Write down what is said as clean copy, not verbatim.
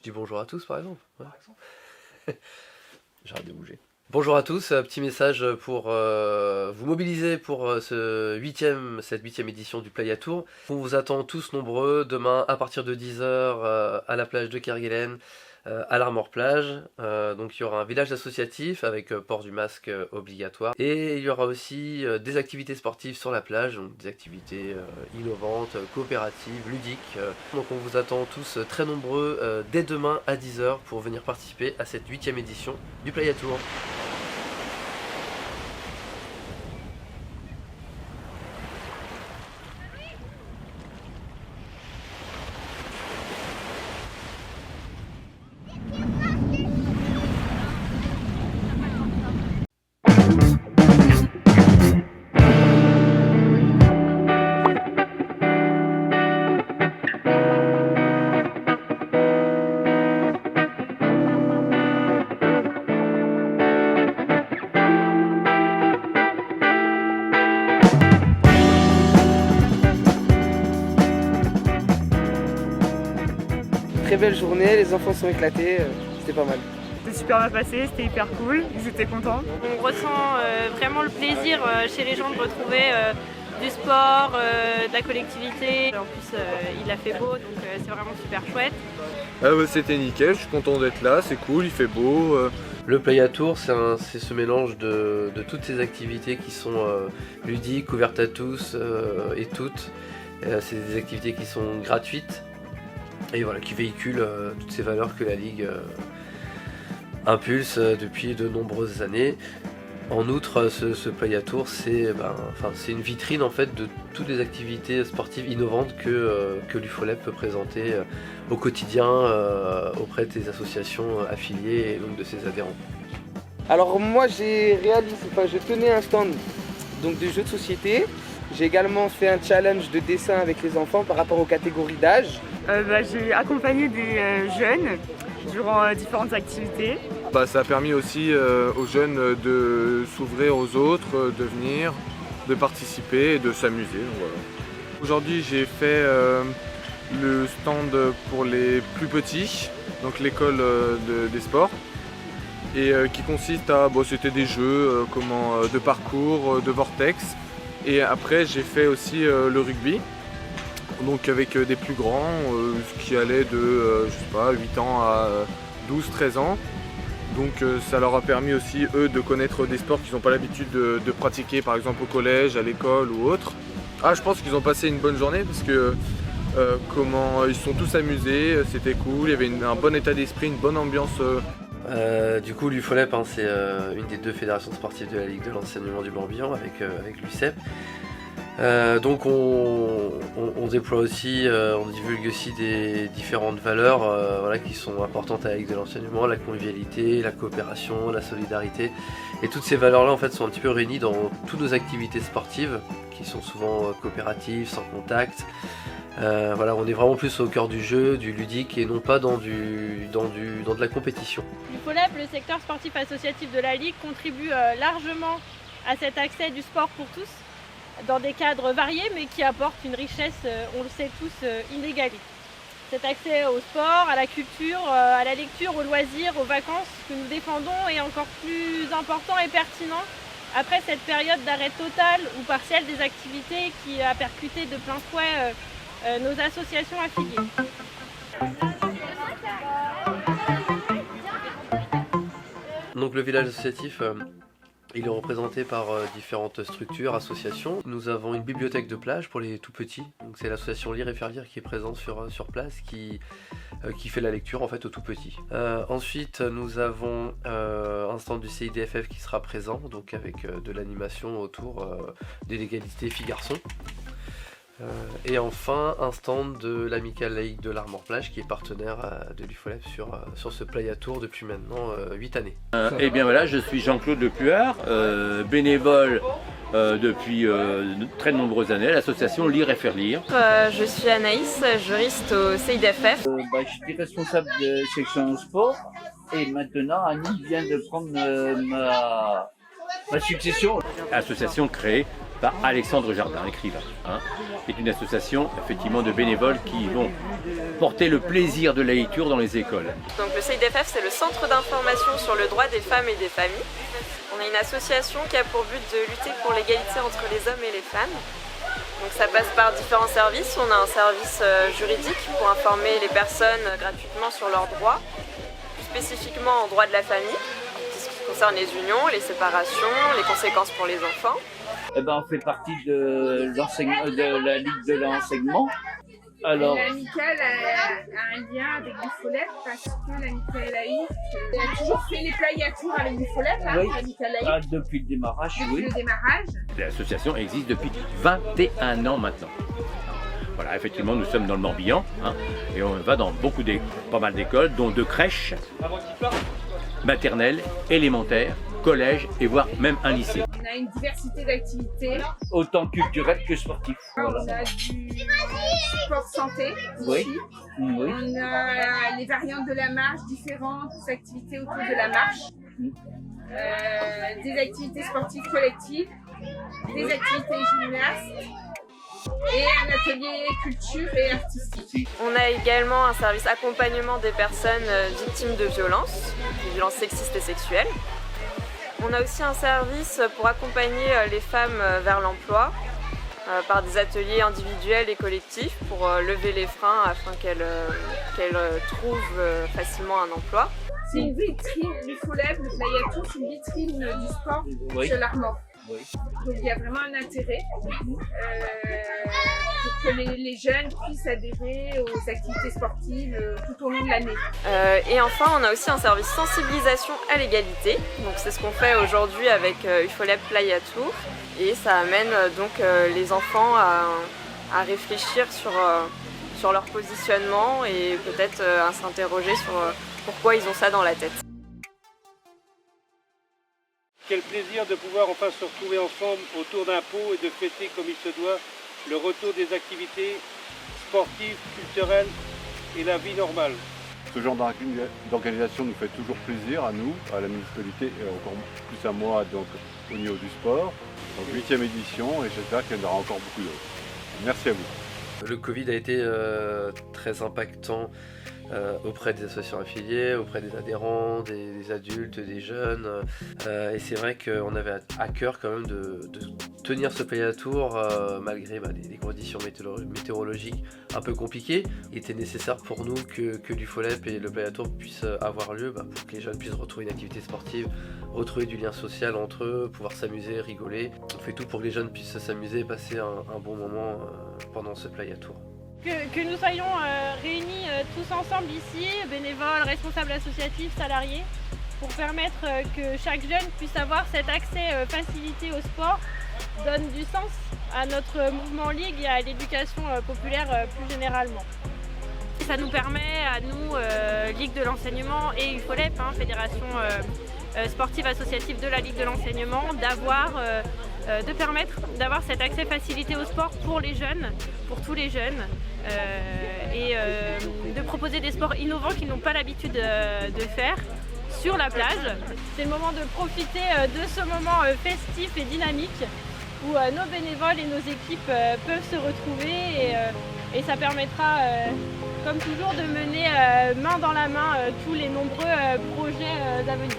dis bonjour à tous par exemple. Ouais. J'arrête de bouger. Bonjour à tous, petit message pour vous mobiliser pour cette huitième édition du Playa Tour. On vous attend tous nombreux demain à partir de 10 h à la plage de Kerguelen, à l'Armor Plage. Donc il y aura un village associatif avec port du masque obligatoire. Et il y aura aussi des activités sportives sur la plage, donc des activités innovantes, coopératives, ludiques. Donc on vous attend tous très nombreux dès demain à 10 h pour venir participer à cette huitième édition du Playa Tour. Très belle journée, les enfants sont éclatés, c'était pas mal. C'était super bien passé, c'était hyper cool, ils étaient contents. On ressent vraiment le plaisir chez les gens de retrouver du sport, de la collectivité. En plus il a fait beau, donc c'est vraiment super chouette. C'était nickel, je suis content d'être là, c'est cool, il fait beau. Le Playa Tour, c'est ce mélange de toutes ces activités qui sont ludiques, ouvertes à tous et toutes. C'est des activités qui sont gratuites et voilà, qui véhiculent toutes ces valeurs que la Ligue impulse depuis de nombreuses années. En outre, ce Playa Tour, c'est une vitrine en fait de toutes les activités sportives innovantes que l'UFOLEP peut présenter au quotidien auprès des associations affiliées et donc de ses adhérents. Alors moi je tenais un stand donc de jeux de société. J'ai également fait un challenge de dessin avec les enfants par rapport aux catégories d'âge. J'ai accompagné des jeunes durant différentes activités. Ça a permis aussi aux jeunes de s'ouvrir aux autres, de venir, de participer et de s'amuser. Voilà. Aujourd'hui j'ai fait le stand pour les plus petits, donc l'école des sports, et qui consiste à, c'était des jeux de parcours, de vortex. Et après j'ai fait aussi le rugby, donc avec des plus grands, qui allaient de 8 ans à 12-13 ans. Donc ça leur a permis aussi eux de connaître des sports qu'ils n'ont pas l'habitude de pratiquer, par exemple au collège, à l'école ou autre. Je pense qu'ils ont passé une bonne journée parce que ils se sont tous amusés, c'était cool, il y avait un bon état d'esprit, une bonne ambiance. Du coup, l'UFOLEP, c'est une des deux fédérations sportives de la Ligue de l'enseignement du Morbihan avec l'UCEP. Donc on déploie aussi, on divulgue aussi des différentes valeurs qui sont importantes à la Ligue de l'enseignement, la convivialité, la coopération, la solidarité. Et toutes ces valeurs-là en fait sont un petit peu réunies dans toutes nos activités sportives qui sont souvent coopératives, sans contact. On est vraiment plus au cœur du jeu, du ludique et non pas dans de la compétition. L'UFOLEP, le secteur sportif associatif de la Ligue, contribue largement à cet accès du sport pour tous, dans des cadres variés mais qui apportent une richesse, on le sait tous, inégalée. Cet accès au sport, à la culture, à la lecture, aux loisirs, aux vacances que nous défendons est encore plus important et pertinent après cette période d'arrêt total ou partiel des activités qui a percuté de plein fouet nos associations affiliées. Donc le village associatif, il est représenté par différentes structures, associations. Nous avons une bibliothèque de plage pour les tout petits. Donc c'est l'association Lire et Faire Lire qui est présente sur place, qui fait la lecture en fait aux tout petits. Ensuite nous avons un stand du CIDFF qui sera présent, donc avec de l'animation autour de l'égalité filles-garçons. Et enfin un stand de l'amicale laïque de l'Armor Plage qui est partenaire de l'UFOLEP sur ce Playa Tour depuis maintenant 8 années. Eh bien voilà, je suis Jean-Claude Lepuard, bénévole depuis de très nombreuses années à l'association Lire et Faire Lire. Je suis Anaïs, juriste au CIDFF. J'étais responsable de section sport et maintenant Annie vient de prendre ma succession. Association créée par Alexandre Jardin, écrivain. C'est une association effectivement de bénévoles qui vont porter le plaisir de la lecture dans les écoles. Donc le CIDFF, c'est le Centre d'information sur le droit des femmes et des familles. On est une association qui a pour but de lutter pour l'égalité entre les hommes et les femmes. Donc ça passe par différents services. On a un service juridique pour informer les personnes gratuitement sur leurs droits, plus spécifiquement en droit de la famille, ce qui concerne les unions, les séparations, les conséquences pour les enfants. Eh ben, on fait partie de la Ligue de l'enseignement. Alors, L'amicale a un lien avec l'UFOLEP parce que l'amicale laïque a toujours fait les playatours avec l'UFOLEP, oui. l'amicale laïque, depuis le démarrage, depuis oui. le démarrage. L'association existe depuis 21 ans maintenant. Voilà, effectivement, nous sommes dans le Morbihan et on va dans pas mal d'écoles, dont 2 crèches, maternelles, élémentaires, collèges et voire même un lycée. On a une diversité d'activités. Autant culturel que sportif. Voilà. On a du sport santé Oui. aussi. Oui. On a les variantes de la marche, différentes activités autour de la marche. Des activités sportives collectives, des activités gymnastes et un atelier culture et artistique. On a également un service accompagnement des personnes victimes de violences sexistes et sexuelles. On a aussi un service pour accompagner les femmes vers l'emploi par des ateliers individuels et collectifs pour lever les freins afin qu'elles trouvent facilement un emploi. C'est une vitrine, l'UFOLEP, le Playatour, c'est une vitrine du sport chez l'Armor. Oui. Donc il y a vraiment un intérêt pour que les jeunes puissent adhérer aux activités sportives tout au long de l'année. Et enfin, on a aussi un service sensibilisation à l'égalité. Donc c'est ce qu'on fait aujourd'hui avec UFOLEP Playatour. Et ça amène donc les enfants à réfléchir sur leur positionnement et peut-être à s'interroger sur pourquoi ils ont ça dans la tête. Quel plaisir de pouvoir enfin se retrouver ensemble autour d'un pot et de fêter comme il se doit le retour des activités sportives, culturelles et la vie normale. Ce genre d'organisation nous fait toujours plaisir à nous, à la municipalité et encore plus à moi donc, au niveau du sport. Donc 8e édition et j'espère qu'il y en aura encore beaucoup d'autres. Merci à vous. Le Covid a été très impactant auprès des associations affiliées, auprès des adhérents, des adultes, des jeunes. Et c'est vrai qu'on avait à cœur quand même de tenir ce Playatour malgré des conditions météorologiques un peu compliquées. Il était nécessaire pour nous que l'UFOLEP et le Playatour puissent avoir lieu pour que les jeunes puissent retrouver une activité sportive, retrouver du lien social entre eux, pouvoir s'amuser, rigoler. On fait tout pour que les jeunes puissent s'amuser et passer un bon moment pendant ce Playatour. Que nous soyons réunis tous ensemble ici, bénévoles, responsables associatifs, salariés, pour permettre que chaque jeune puisse avoir cet accès facilité au sport, donne du sens à notre mouvement Ligue et à l'éducation populaire plus généralement. Ça nous permet à nous, Ligue de l'enseignement et UFOLEP, Fédération sportive associative de la Ligue de l'enseignement, de permettre d'avoir cet accès facilité au sport pour les jeunes, pour tous les jeunes, et de proposer des sports innovants qu'ils n'ont pas l'habitude de faire sur la plage. C'est le moment de profiter de ce moment festif et dynamique où nos bénévoles et nos équipes peuvent se retrouver et ça permettra, comme toujours, de mener main dans la main tous les nombreux projets à venir.